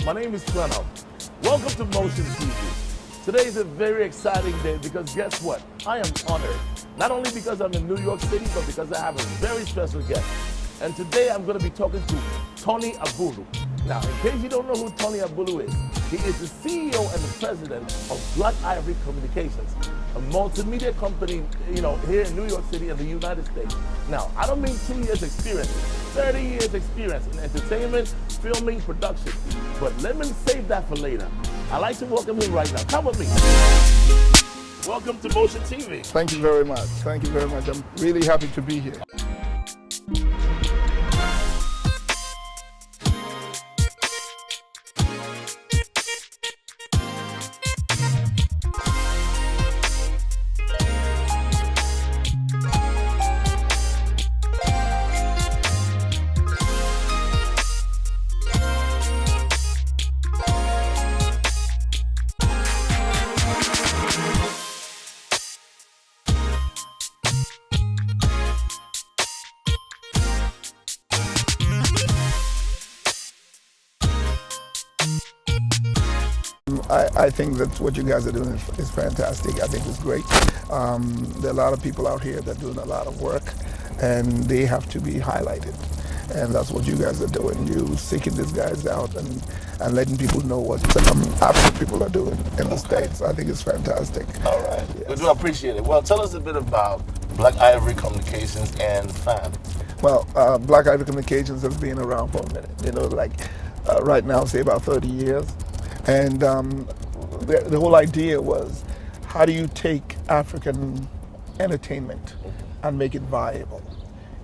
My name is Plano. Welcome to Motion TV. Today is a very exciting day because guess what? I am honored. Not only because I'm in New York City, but because I have a very special guest. And today I'm going to be talking to Tony Abulu. Now, in case you don't know who Tony Abulu is, he is the CEO and the president of Black Ivory Communications, a multimedia company, here in New York City and the United States. Now, I don't mean 2 years experience, 30 years experience in entertainment, filming, production. But let me save that for later. I'd like to welcome him right now. Come with me. Welcome to Motion TV. Thank you very much. Thank you very much. I'm really happy to be here. I think that what you guys are doing is fantastic. I think it's great. There are a lot of people out here that are doing a lot of work, and they have to be highlighted. And that's what you guys are doing. You're seeking these guys out and letting people know what African people are doing in the States. I think it's fantastic. All right. Yes. We do appreciate it. Well, tell us a bit about Black Ivory Communications and FAM. Well, Black Ivory Communications has been around for a minute. Right now, say about 30 years. And the whole idea was, how do you take African entertainment and make it viable?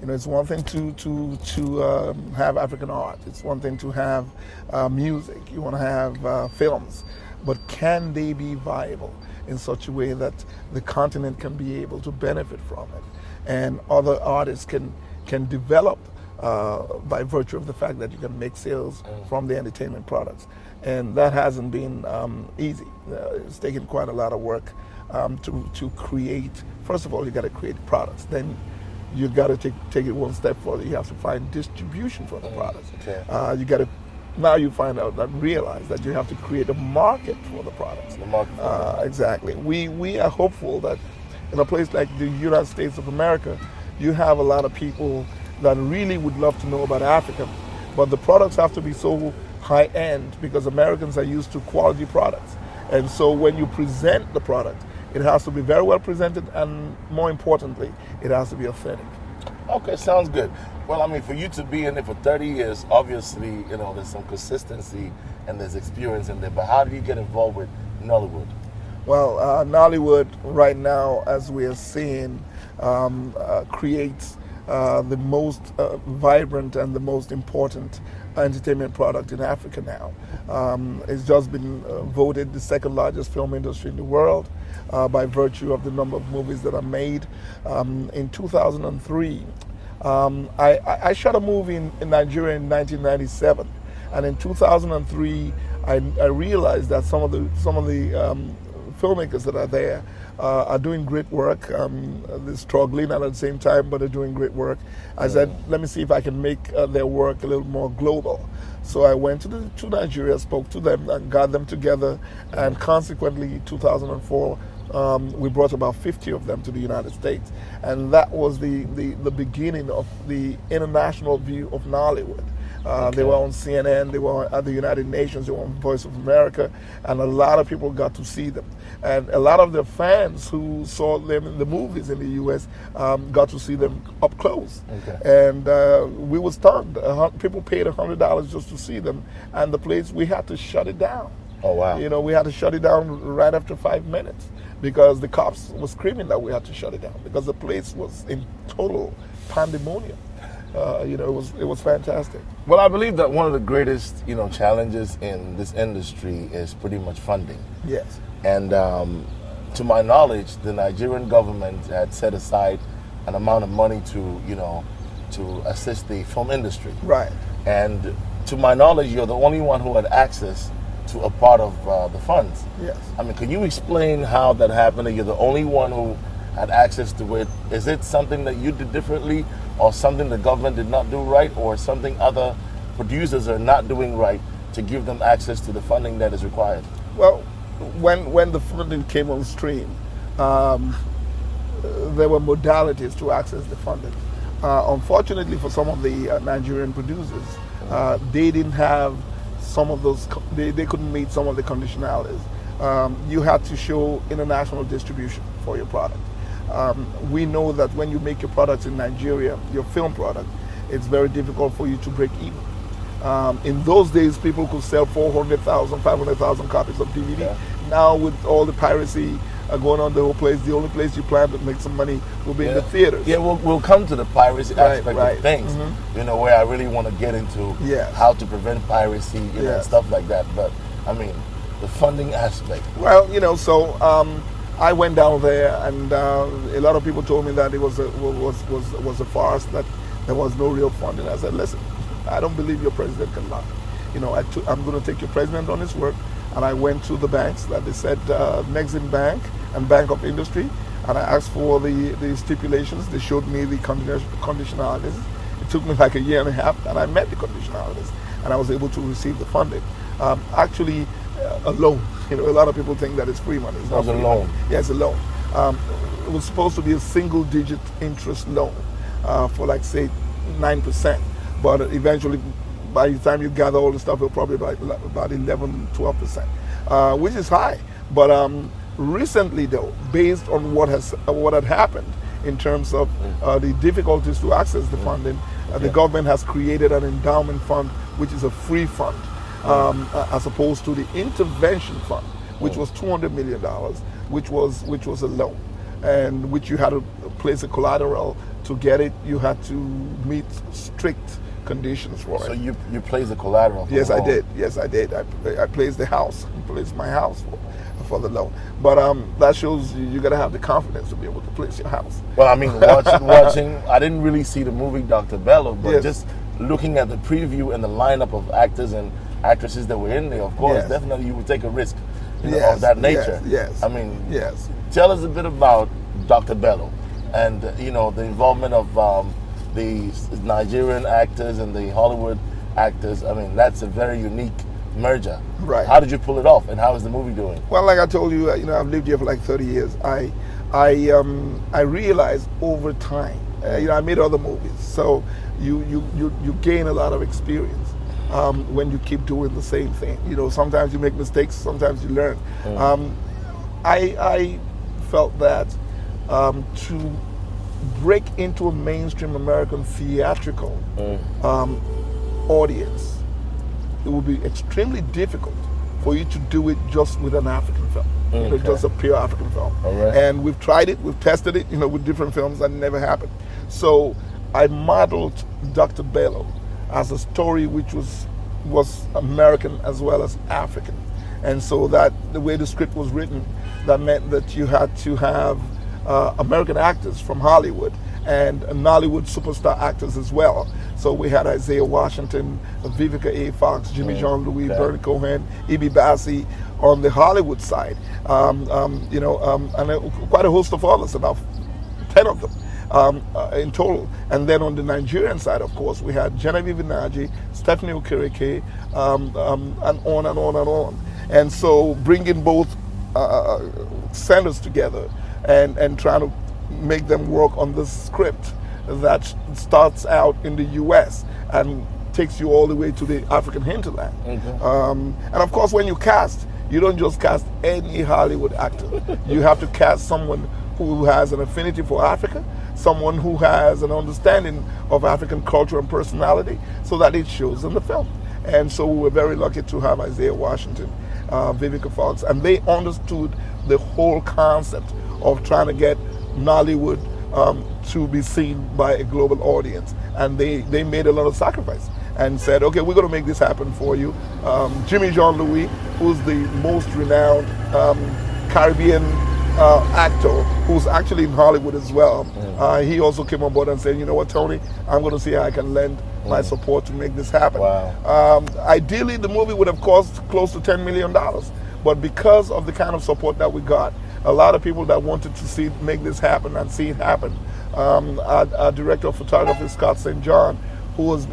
It's one thing to have African art. It's one thing to have music. You want to have films, but can they be viable in such a way that the continent can be able to benefit from it, and other artists can develop by virtue of the fact that you can make sales from the entertainment products. And that hasn't been easy. It's taken quite a lot of work to create. First of all, you got to create products. Then you got to take it one step further. You have to find distribution for the products. Okay. Now you realize that you have to create a market for the products. The market. Exactly. We are hopeful that in a place like the United States of America, you have a lot of people that really would love to know about Africa, but the products have to be so high end because Americans are used to quality products. And so when you present the product, it has to be very well presented, and more importantly, it has to be authentic. Okay, sounds good. Well, for you to be in it for 30 years, obviously, there's some consistency and there's experience in there, but how do you get involved with Nollywood? Well, Nollywood right now, as we are seeing, creates the most vibrant and the most important entertainment product in Africa now. It's just been voted the second largest film industry in the world by virtue of the number of movies that are made. In 2003, I shot a movie in Nigeria in 1997, and in 2003, I realized that some of the filmmakers that are there are doing great work. They're struggling and at the same time, but they're doing great work. I said, let me see if I can make their work a little more global. So I went to Nigeria, spoke to them, and got them together. And consequently, in 2004, we brought about 50 of them to the United States. And that was the beginning of the international view of Nollywood. They were on CNN, they were at the United Nations, they were on Voice of America, and a lot of people got to see them. And a lot of their fans who saw them in the movies in the U.S. Got to see them up close. Okay. And we were stunned. People paid $100 just to see them, and the place, we had to shut it down. Oh, wow. We had to shut it down right after 5 minutes because the cops were screaming that we had to shut it down because the place was in total pandemonium. It was fantastic. Well, I believe that one of the greatest, challenges in this industry is pretty much funding. Yes. And to my knowledge, the Nigerian government had set aside an amount of money to assist the film industry. Right. And to my knowledge, you're the only one who had access to a part of the funds. Yes. Can you explain how that happened? You're the only one who had access to it. Is it something that you did differently, or something the government did not do right, or something other producers are not doing right to give them access to the funding that is required? Well, when the funding came on stream, there were modalities to access the funding. Unfortunately, for some of the Nigerian producers, they didn't have some of those. They couldn't meet some of the conditionalities. You had to show international distribution for your product. We know that when you make your products in Nigeria, your film product, it's very difficult for you to break even. In those days, people could sell 400,000, 500,000 copies of DVD. Yeah. Now, with all the piracy going on the whole place, the only place you plan to make some money will be in the theaters. Yeah, we'll come to the piracy aspect of things, you know, where I really want to get into how to prevent piracy, you know, and stuff like that. But, I mean, the funding aspect. Well, you know, so I went down there, and a lot of people told me that it was a farce, that there was no real funding. I said, listen, I don't believe your president can lie. You know, I'm going to take your president on his word. And I went to the banks that they said, Nexim Bank and Bank of Industry, and I asked for the stipulations. They showed me the conditionalities. It took me like a year and a half, and I met the conditionalities, and I was able to receive the funding. Actually, a loan. You know, a lot of people think that it's free money. It's not free money. Yeah, it's a loan. It was supposed to be a single-digit interest loan for, like, say, 9%, but eventually, by the time you gather all the stuff, it'll probably be about 11, 12%, which is high. But recently, though, based on what had happened in terms of the difficulties to access the funding, the government has created an endowment fund, which is a free fund, as opposed to the intervention fund, which was $200 million, which was a loan, and which you had to place a collateral to get it. You had to meet strict conditions for it. So you placed the collateral? Yes, I did. Yes, I did. I placed the house. I placed my house for the loan. But that shows you got to have the confidence to be able to place your house. Well, I mean, watching. I didn't really see the movie Dr. Bello, but just looking at the preview and the lineup of actors and actresses that were in there, of course, definitely you would take a risk of that nature. Yes. I mean, tell us a bit about Dr. Bello and you know the involvement of the Nigerian actors and the Hollywood actors. I mean, that's a very unique merger. Right. How did you pull it off, and how is the movie doing? Well, like I told you, you know, I've lived here for like 30 years. I realized over time, you know, I made other movies, so you gain a lot of experience when you keep doing the same thing. You know, sometimes you make mistakes, sometimes you learn. I felt that to break into a mainstream American theatrical audience, it would be extremely difficult for you to do it just with an African film, you know, just a pure African film. And we've tried it, we've tested it, you know, with different films, and it never happened. So I modeled Dr. Bello as a story which was American as well as African. And so that the way the script was written, that meant that you had to have American actors from Hollywood and Nollywood superstar actors as well. So we had Isaiah Washington, Vivica A. Fox, Jimmy Jean-Louis, Bernie Cohen, E.B. Bassi on the Hollywood side, you know, and quite a host of others, about 10 of them in total. And then on the Nigerian side, of course, we had Genevieve Inaji, Stephanie Okereke, and on and on and on. And so bringing both centers together and trying to make them work on this script that starts out in the U.S. and takes you all the way to the African hinterland. And of course, when you cast, you don't just cast any Hollywood actor. You have to cast someone who has an affinity for Africa, someone who has an understanding of African culture and personality, so that it shows in the film. And so we were very lucky to have Isaiah Washington, Vivica Fox, and they understood the whole concept of trying to get Nollywood to be seen by a global audience. And they made a lot of sacrifice and said, okay, we're going to make this happen for you. Jimmy Jean-Louis, who's the most renowned Caribbean actor, who's actually in Hollywood as well, he also came on board and said, you know what, Tony, I'm going to see how I can lend my support to make this happen. Ideally, the movie would have cost close to $10 million. But because of the kind of support that we got, a lot of people that wanted to make this happen and see it happen. Our director of photography, Scott St. John, who's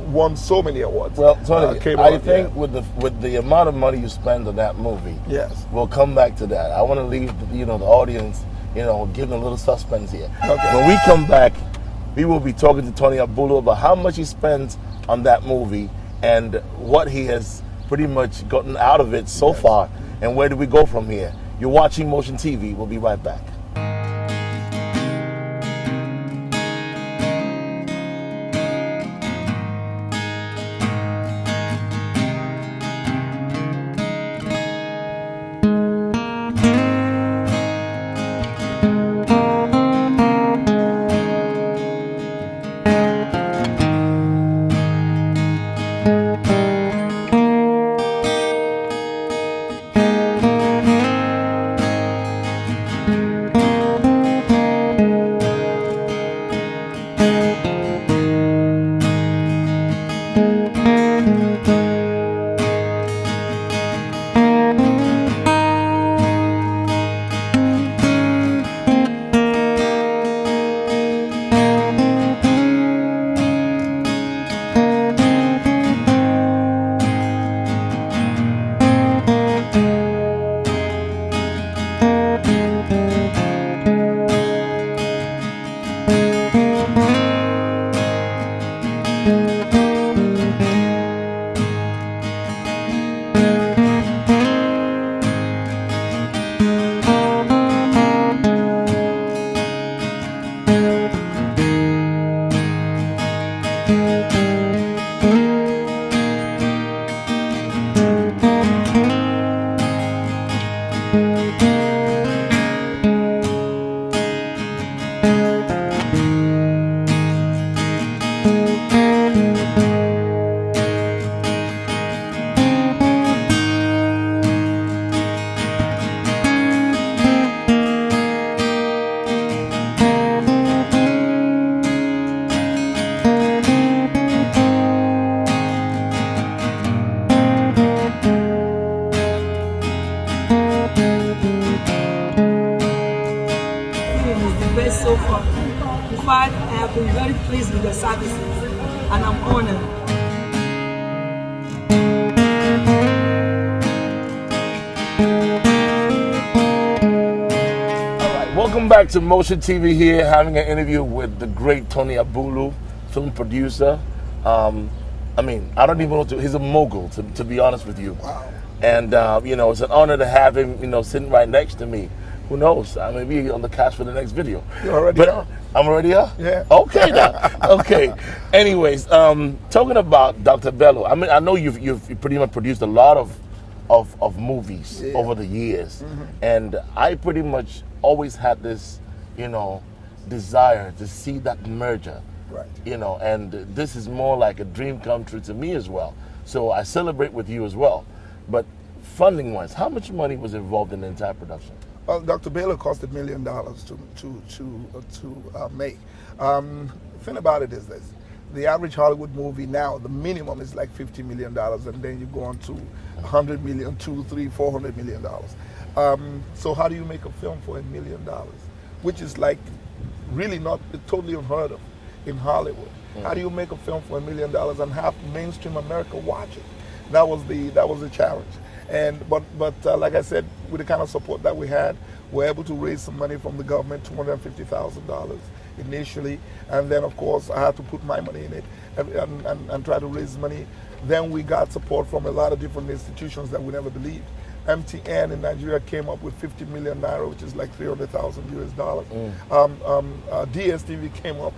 won so many awards. Well, Tony, I think yeah. with the amount of money you spend on that movie, Yes. we'll come back to that. I want to leave the audience, give them a little suspense here. Okay. When we come back, we will be talking to Tony Abulu about how much he spends on that movie and what he has pretty much gotten out of it so far, and where do we go from here. You're watching Motion TV. We'll be right back. So far. In fact, I have been very pleased with the services, and I'm honored. All right, welcome back to Motion TV here, having an interview with the great Tony Abulu, film producer. I don't even know, he's a mogul, to be honest with you. Wow. And, it's an honor to have him, sitting right next to me. Who knows? I may be on the cast for the next video. You're already here? I'm already here? Yeah. Okay, now. Okay. Anyways, talking about Dr. Bello, I know you've pretty much produced a lot of movies over the years. Mm-hmm. And I pretty much always had this, desire to see that merger. Right. And this is more like a dream come true to me as well. So I celebrate with you as well. But funding-wise, how much money was involved in the entire production? Well, Dr. Baylor cost $1 million to make. The thing about it is this: the average Hollywood movie now, the minimum is like $50 million, and then you go on to $100 million, $200, $300, $400 million. So how do you make a film for $1 million, which is like really not totally unheard of in Hollywood? How do you make a film for $1 million and have mainstream America watch it? That was the challenge. But like I said, with the kind of support that we had, we were able to raise some money from the government, $250,000 initially, and then of course I had to put my money in it and try to raise money. Then we got support from a lot of different institutions that we never believed. MTN in Nigeria came up with 50 million naira, which is like 300,000 US dollars. DSTV came up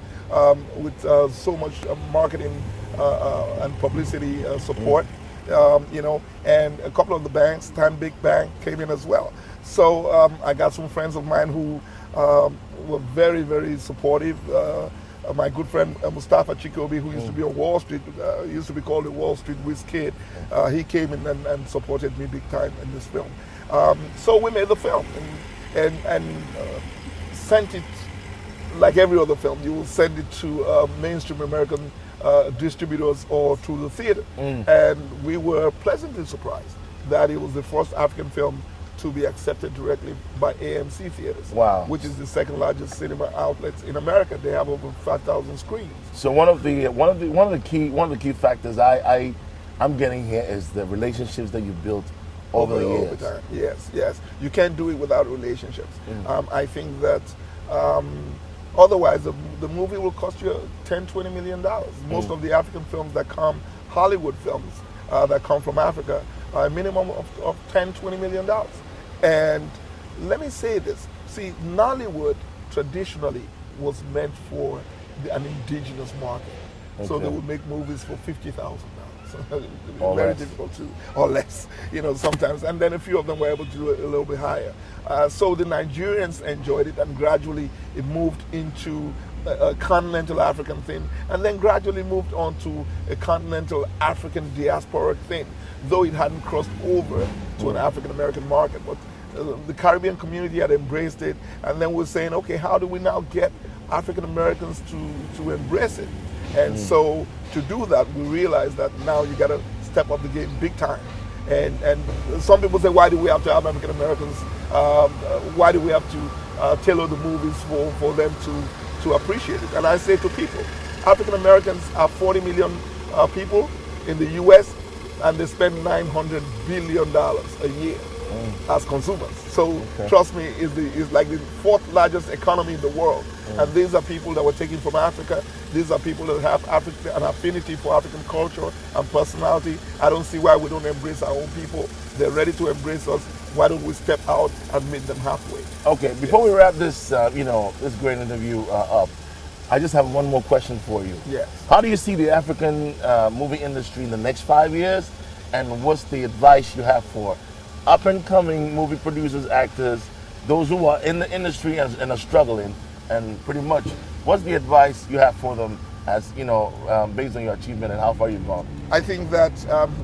with so much marketing and publicity support. And a couple of the banks, Time Big Bank, came in as well. So I got some friends of mine who were very, very supportive. My good friend Mustafa Chikobi, who used to be on Wall Street, used to be called the Wall Street Whiz Kid, he came in and supported me big time in this film. So we made the film and sent it like every other film. You will send it to mainstream American distributors or to the theater. And we were pleasantly surprised that it was the first African film to be accepted directly by AMC theaters. Wow. Which is the second largest cinema outlet in America. They have over 5,000 screens. So one of the key factors I'm getting here is the relationships that you built over the years. Over time. Yes. You can't do it without relationships. I think that otherwise the movie will cost you $10-20 million. Most of the African films that come, Hollywood films that come from Africa, are a minimum of $10-20 million. And let me say this. See, Nollywood traditionally was meant for an indigenous market. So they would make movies for $50,000. So very difficult to, or less, sometimes. And then a few of them were able to do it a little bit higher. So the Nigerians enjoyed it, and gradually it moved into a continental African thing, and then gradually moved on to a continental African diasporic thing, though it hadn't crossed over to an African American market. But the Caribbean community had embraced it, and then we're saying, okay, how do we now get African Americans to embrace it? And so to do that, we realized that now you got to step up the game big time. And some people say, why do we have to have African Americans? Why do we have to tailor the movies for them to appreciate it? And I say to people, African Americans are 40 million people in the U.S. and they spend $900 billion a year as consumers. So trust me, is like the fourth largest economy in the world. And these are people that were taken from Africa. These are people that have an affinity for African culture and personality. I don't see why we don't embrace our own people. They're ready to embrace us. Why don't we step out and meet them halfway? Okay, before we wrap this, this great interview up, I just have one more question for you. Yes. How do you see the African movie industry in the next 5 years? And what's the advice you have for up-and-coming movie producers, actors, those who are in the industry and are struggling? And pretty much, what's the advice you have for them as, based on your achievement and how far you've gone? I think that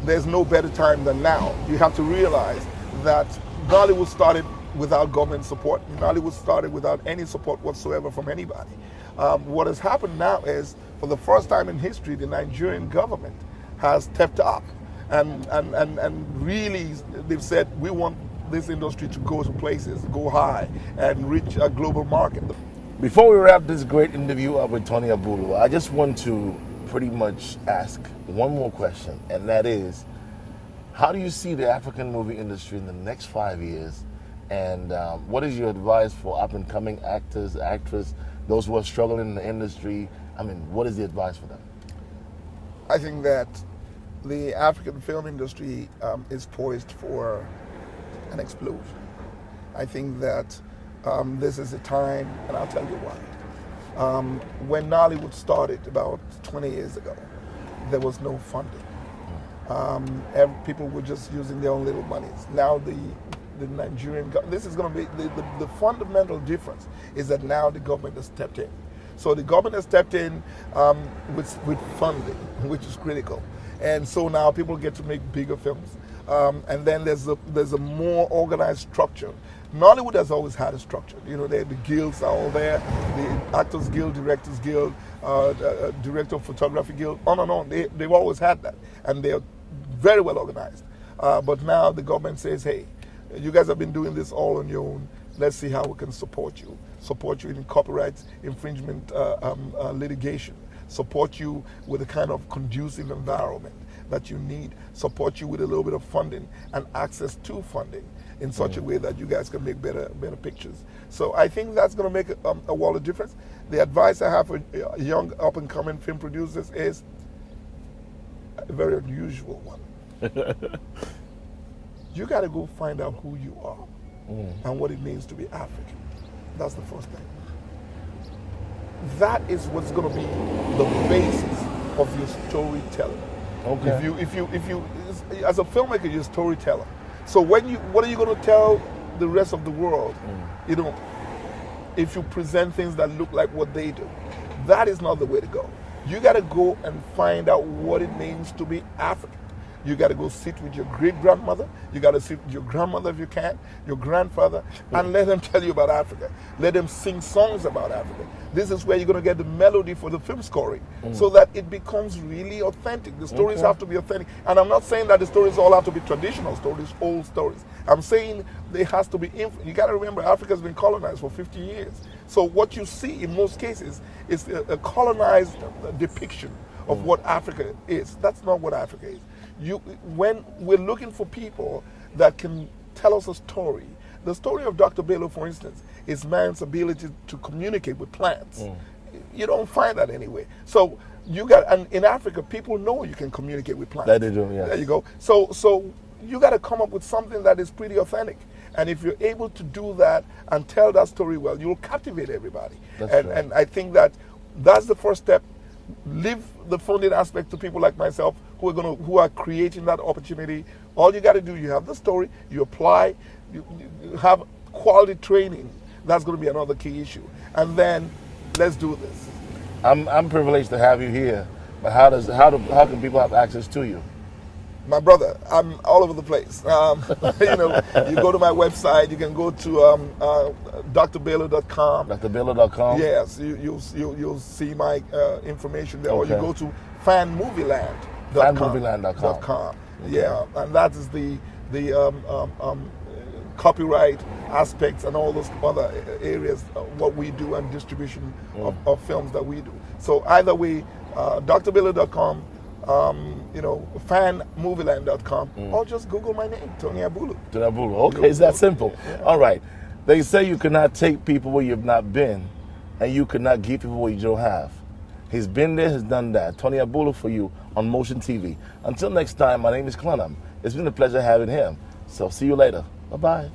there's no better time than now. You have to realize that Nollywood started without government support. Nollywood started without any support whatsoever from anybody. What has happened now is, for the first time in history, the Nigerian government has stepped up and really they've said, we want this industry to go to places, go high, and reach a global market. Before we wrap this great interview up with Tony Abulu, I just want to pretty much ask one more question, and that is, how do you see the African movie industry in the next 5 years? And what is your advice for up-and-coming actors, actresses, those who are struggling in the industry? I mean, what is the advice for them? I think that the African film industry is poised for an explosion. I think that this is a time, and I'll tell you why. When Nollywood started about 20 years ago, there was no funding. People were just using their own little monies. Now the Nigerian, this is going to be, the fundamental difference is that now the government has stepped in. So the government has stepped in with funding, which is critical. And so now people get to make bigger films. And then there's a more organized structure. Nollywood has always had a structure. The guilds are all there, the Actors Guild, Directors Guild, Director of Photography Guild, on and on. They've always had that, and they're very well organized. But now the government says, hey, you guys have been doing this all on your own. Let's see how we can support you in copyright infringement litigation, support you with a kind of conducive environment that you need, support you with a little bit of funding and access to funding in such a way that you guys can make better pictures. So I think that's going to make a world of difference. The advice I have for young up-and-coming film producers is a very unusual one. You got to go find out who you are and what it means to be African. That's the first thing. That is what's going to be the basis of your storytelling. Okay. If you as a filmmaker, you're a storyteller. So what are you going to tell the rest of the world? If you present things that look like what they do, that is not the way to go. You got to go and find out what it means to be African. You got to go sit with your great-grandmother. You got to sit with your grandmother if you can, your grandfather, and let them tell you about Africa. Let them sing songs about Africa. This is where you're going to get the melody for the film scoring, so that it becomes really authentic. The stories have to be authentic. And I'm not saying that the stories all have to be traditional stories, old stories. I'm saying there has to be, you got to remember, Africa's been colonized for 50 years. So what you see in most cases is a colonized depiction of what Africa is. That's not what Africa is. When we're looking for people that can tell us a story, the story of Dr. Bello, for instance, is man's ability to communicate with plants. You don't find that anywhere. So and in Africa, people know you can communicate with plants. That they do, yeah. There you go. So you got to come up with something that is pretty authentic. And if you're able to do that and tell that story well, you'll captivate everybody. And I think that's the first step. Leave the funding aspect to people like myself who are creating that opportunity. All you got to do, you have the story, you apply, you have quality training. That's going to be another key issue. And then let's do this. I'm privileged to have you here, but how can people have access to you? My brother, I'm all over the place. You go to my website. You can go to drbello.com. drbello.com. Yes, you'll see my information there. Okay. Or you go to fanmovieland.com. Fanmovieland.com. Yeah, and that is the copyright aspects and all those other areas what we do and distribution of films that we do. So either way, drbello.com. Fanmovieland.com, or just Google my name, Tony Abulu. Tony Abulu. Okay, it's that simple. Yeah. All right. They say you cannot take people where you've not been, and you cannot give people what you don't have. He's been there, he's done that. Tony Abulu for you on Motion TV. Until next time, my name is Clennam. It's been a pleasure having him. So see you later. Bye-bye.